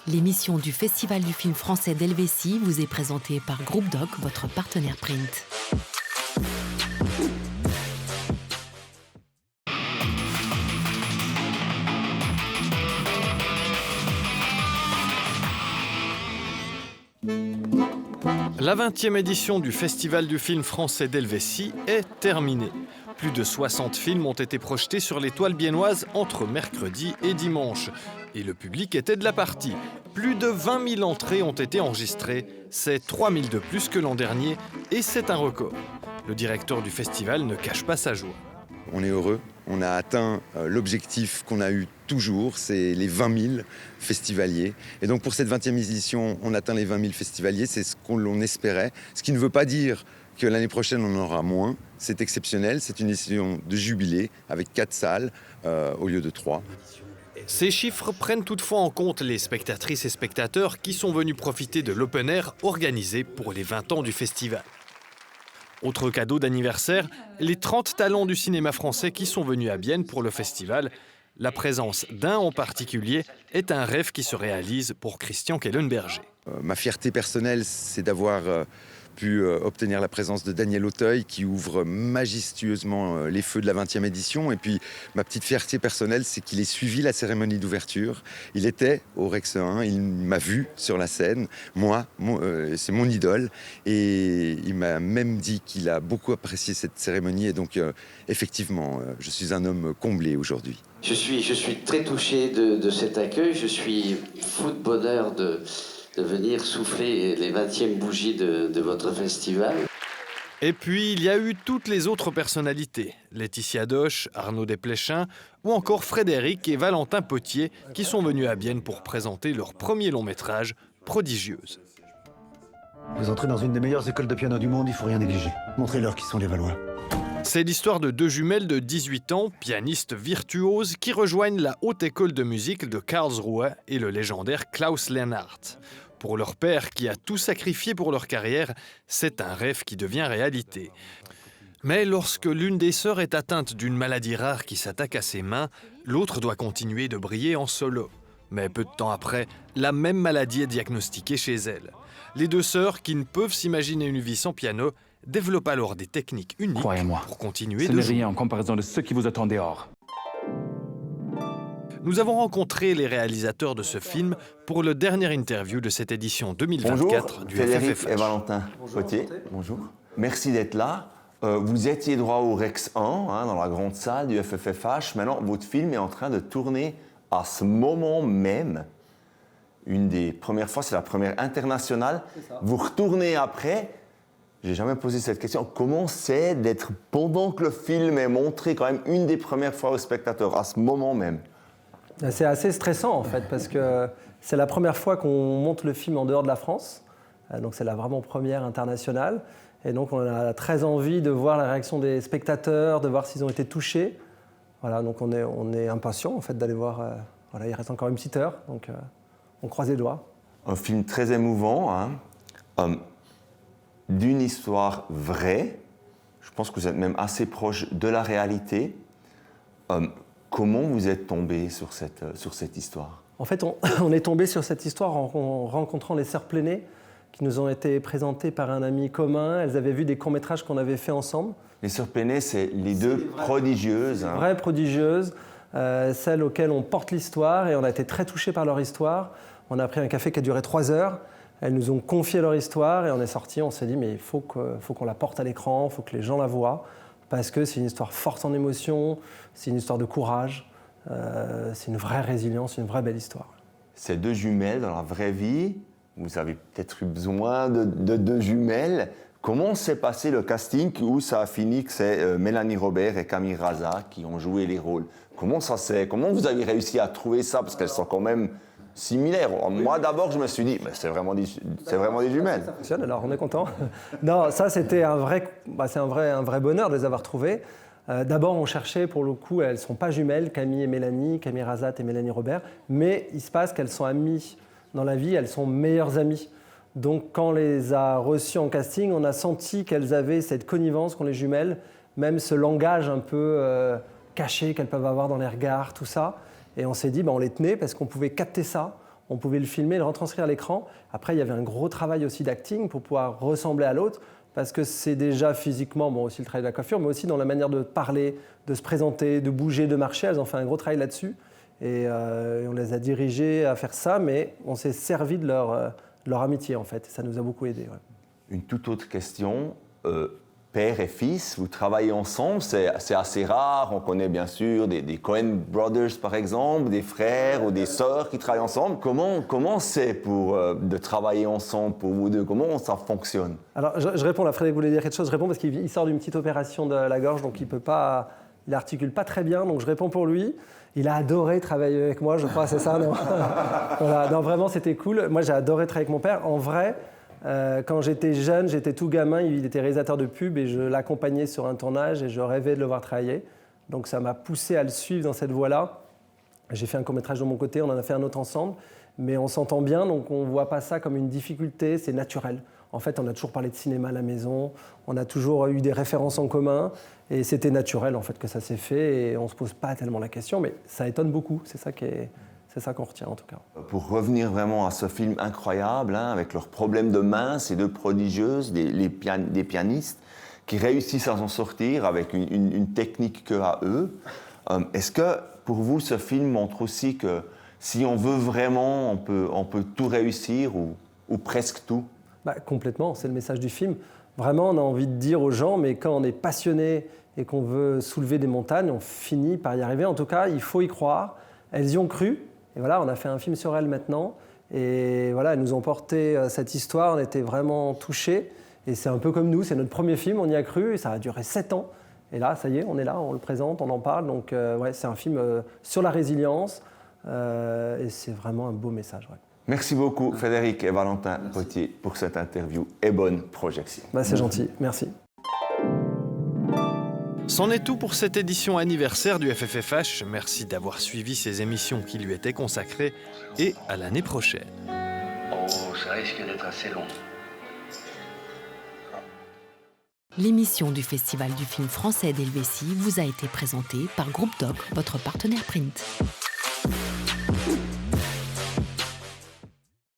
L'émission du Festival du film français d'Helvétie vous est présentée par Groupe Doc, votre partenaire print. La 20e édition du Festival du film français d'Helvétie est terminée. Plus de 60 films ont été projetés sur les toiles biennoises entre mercredi et dimanche. Et le public était de la partie. Plus de 20 000 entrées ont été enregistrées. C'est 3 000 de plus que l'an dernier et c'est un record. Le directeur du festival ne cache pas sa joie. On est heureux, on a atteint l'objectif qu'on a eu toujours, c'est les 20 000 festivaliers. Et donc pour cette 20e édition, on atteint les 20 000 festivaliers, c'est ce qu'on espérait. Ce qui ne veut pas dire que l'année prochaine on en aura moins. C'est exceptionnel, c'est une édition de jubilé avec 4 salles au lieu de 3. Ces chiffres prennent toutefois en compte les spectatrices et spectateurs qui sont venus profiter de l'open air organisé pour les 20 ans du festival. Autre cadeau d'anniversaire, les 30 talents du cinéma français qui sont venus à Bienne pour le festival. La présence d'un en particulier est un rêve qui se réalise pour Christian Kellenberger. Ma fierté personnelle, c'est d'avoir pu obtenir la présence de Daniel Auteuil qui ouvre majestueusement les feux de la 20e édition. Et puis ma petite fierté personnelle, c'est qu'il ait suivi la cérémonie d'ouverture. Il était au Rex 1, il m'a vu sur la scène. Moi, c'est mon idole. Et il m'a même dit qu'il a beaucoup apprécié cette cérémonie. Et donc effectivement, je suis un homme comblé aujourd'hui. Je suis très touché de cet accueil. Je suis fou de bonheur de venir souffler les 20e bougies de votre festival. Et puis, il y a eu toutes les autres personnalités. Laetitia Doche, Arnaud Desplechin ou encore Frédéric et Valentin Potier qui sont venus à Bienne pour présenter leur premier long métrage, Prodigieuse. Vous entrez dans une des meilleures écoles de piano du monde, il faut rien négliger. Montrez-leur qui sont les Valois. C'est l'histoire de deux jumelles de 18 ans, pianistes virtuoses, qui rejoignent la haute école de musique de Karlsruhe et le légendaire Klaus Lernhardt. Pour leur père, qui a tout sacrifié pour leur carrière, c'est un rêve qui devient réalité. Mais lorsque l'une des sœurs est atteinte d'une maladie rare qui s'attaque à ses mains, l'autre doit continuer de briller en solo. Mais peu de temps après, la même maladie est diagnostiquée chez elle. Les deux sœurs, qui ne peuvent s'imaginer une vie sans piano, développent alors des techniques uniques pour continuer de jouer. Rien en comparaison de ce qui vous attend dehors. Nous avons rencontré les réalisateurs de ce film pour le dernier interview de cette édition 2024 Bonjour, du Frédéric FFFH. et Valentin Potier. Bonjour. Merci d'être là. Vous étiez droit au Rex 1, dans la grande salle du FFFH. Maintenant, votre film est en train de tourner à ce moment même. Une des premières fois, c'est la première internationale. Vous retournez après. J'ai jamais posé cette question. Comment c'est d'être, pendant que le film est montré, quand même une des premières fois aux spectateurs, à ce moment même? C'est assez stressant en fait, parce que c'est la première fois qu'on monte le film en dehors de la France. Donc c'est la vraiment première internationale. Et donc on a très envie de voir la réaction des spectateurs, de voir s'ils ont été touchés. Voilà, donc on est impatient en fait d'aller voir. Voilà, il reste encore une petite heure, donc on croise les doigts. Un film très émouvant, d'une histoire vraie. Je pense que vous êtes même assez proche de la réalité. Comment vous êtes tombé sur cette histoire? En fait, on est tombé sur cette histoire en rencontrant les Sœurs Pléné, qui nous ont été présentées par un ami commun. Elles avaient vu des courts-métrages qu'on avait fait ensemble. Les Sœurs Pléné, c'est les deux prodigieuses. Vraies prodigieuses, celles auxquelles on porte l'histoire, et on a été très touchés par leur histoire. On a pris un café qui a duré 3 heures. Elles nous ont confié leur histoire et on est sortis. On s'est dit, mais il faut qu'on la porte à l'écran, il faut que les gens la voient. Parce que c'est une histoire forte en émotion, c'est une histoire de courage, c'est une vraie résilience, une vraie belle histoire. Ces deux jumelles dans la vraie vie, vous avez peut-être eu besoin de deux jumelles. Comment s'est passé le casting où ça a fini que c'est Mélanie Robert et Camille Raza qui ont joué les rôles? Comment vous avez réussi à trouver ça? Parce qu'elles sont quand même similaires. Moi, d'abord, je me suis dit, c'est vraiment des jumelles. Ça fonctionne, alors on est content. Non, ça, c'était un vrai bonheur de les avoir trouvées. D'abord, on cherchait, pour le coup, elles ne sont pas jumelles, Camille et Mélanie, Camille Razat et Mélanie Robert, mais il se passe qu'elles sont amies dans la vie, elles sont meilleures amies. Donc, quand on les a reçues en casting, on a senti qu'elles avaient cette connivence qu'ont les jumelles, même ce langage un peu caché qu'elles peuvent avoir dans les regards, tout ça. Et on s'est dit, on les tenait parce qu'on pouvait capter ça. on pouvait le filmer, le retranscrire à l'écran. Après, il y avait un gros travail aussi d'acting pour pouvoir ressembler à l'autre, parce que c'est déjà physiquement, bon, aussi le travail de la coiffure, mais aussi dans la manière de parler, de se présenter, de bouger, de marcher. Elles ont fait un gros travail là-dessus. Et on les a dirigées à faire ça, mais on s'est servi de leur amitié, en fait. Et ça nous a beaucoup aidés. Ouais. Une toute autre question. Père et fils, vous travaillez ensemble, c'est assez rare. On connaît bien sûr des Coen Brothers, par exemple, des frères ou des sœurs qui travaillent ensemble. Comment c'est de travailler ensemble pour vous deux? Comment ça fonctionne? Alors, je réponds, là, Frédéric voulait dire quelque chose. Je réponds parce qu'il sort d'une petite opération de la gorge, donc il articule pas très bien, donc je réponds pour lui. Il a adoré travailler avec moi, je crois, c'est ça, non? Voilà, non, vraiment, c'était cool. Moi, j'ai adoré travailler avec mon père. En vrai, quand j'étais jeune, j'étais tout gamin, il était réalisateur de pub et je l'accompagnais sur un tournage et je rêvais de le voir travailler. Donc ça m'a poussé à le suivre dans cette voie-là. J'ai fait un court-métrage de mon côté, on en a fait un autre ensemble, mais on s'entend bien, donc on ne voit pas ça comme une difficulté, c'est naturel. En fait, on a toujours parlé de cinéma à la maison, on a toujours eu des références en commun et c'était naturel en fait que ça s'est fait et on ne se pose pas tellement la question, mais ça étonne beaucoup, c'est ça qu'on retient en tout cas. Pour revenir vraiment à ce film incroyable, hein, avec leurs problèmes de main, ces deux prodigieuses, des pianistes, qui réussissent à s'en sortir avec une technique qu'à eux. Est-ce que pour vous, ce film montre aussi que si on veut vraiment, on peut tout réussir ou presque tout? Complètement, c'est le message du film. Vraiment, on a envie de dire aux gens, mais quand on est passionné et qu'on veut soulever des montagnes, on finit par y arriver. En tout cas, il faut y croire. Elles y ont cru. Et voilà, on a fait un film sur elles maintenant. Et voilà, elles nous ont porté cette histoire. On était vraiment touchés. Et c'est un peu comme nous, c'est notre premier film, on y a cru. Et ça a duré 7 ans. Et là, ça y est, on est là, on le présente, on en parle. Donc, ouais, c'est un film sur la résilience. Et c'est vraiment un beau message. Ouais. Merci beaucoup, Frédéric et Valentin Potier, pour cette interview et bonne projection. C'est gentil, merci. C'en est tout pour cette édition anniversaire du FFFH. Merci d'avoir suivi ces émissions qui lui étaient consacrées et à l'année prochaine. Oh, ça risque d'être assez long. L'émission du Festival du film français d'Helvétie vous a été présentée par Groupe Doc, votre partenaire print.